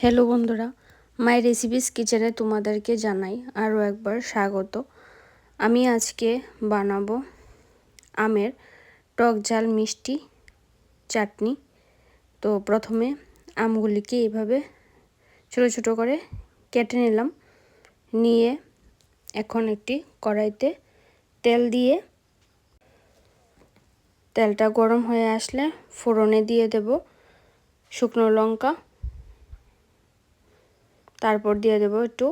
Hello বন্ধুরা, মাই recipes কিচেনে তোমাদেরকে জানাই আরও একবার স্বাগত। আমি আজকে বানাবো আমের টক ঝাল মিষ্টি চাটনি। তো প্রথমে আমগুলিকে এইভাবে ছোটো ছোটো করে কেটে নিলাম। নিয়ে এখন একটি কড়াইতে তেল দিয়ে তেলটা গরম হয়ে আসলে ফোড়নে দিয়ে দেব শুকনো লঙ্কা, তারপর দিয়ে দেব একটু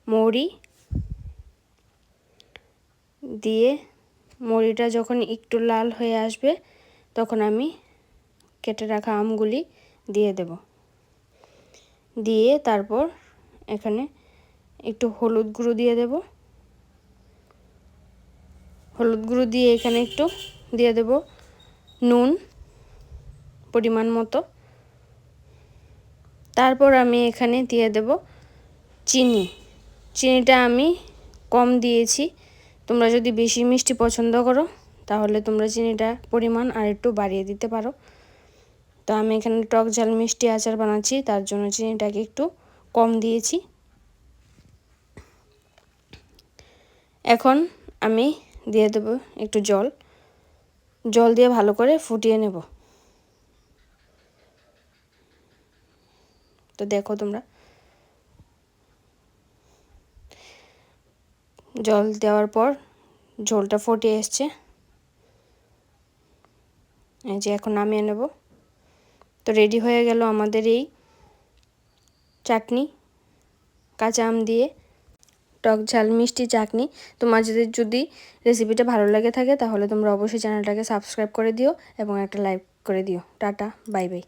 মৌরি। দিয়ে মৌরিটা যখন একটু লাল হয়ে আসবে তখন আমি কেটে রাখা আমগুলি দিয়ে দেব। দিয়ে তারপর এখানে একটু হলুদ গুঁড়ো দিয়ে দেব। হলুদ গুঁড়ো দিয়ে এখানে একটু দিয়ে দেব নুন পরিমাণ মতো। তারপর আমি এখানে দিয়ে দেব চিনি। চিনিটা আমি কম দিয়েছি। তোমরা যদি বেশি মিষ্টি পছন্দ করো তাহলে তোমরা চিনিটা পরিমাণ আর একটু বাড়িয়ে দিতে পারো। তো আমি এখানে টক ঝাল মিষ্টি আচার বানাচ্ছি, তার জন্য চিনিটাকে একটু কম দিয়েছি। এখন আমি দিয়ে দেব একটু জল দিয়ে ভালো করে ফুটিয়ে নেব। তো দেখো তোমরা, জল দেওয়ার পর ঝোলটা ফুটে এসছে। এই যে এখন নামিয়ে নেব। তো রেডি হয়ে গেল আমাদের এই চাটনি, কাঁচা আম দিয়ে টক ঝাল মিষ্টি চাটনি। তোমাদের যদি রেসিপিটা ভালো লাগে থাকে তাহলে তোমরা অবশ্যই চ্যানেলটাকে সাবস্ক্রাইব করে দিও এবং একটা লাইক করে দিও। Tata, bye bye.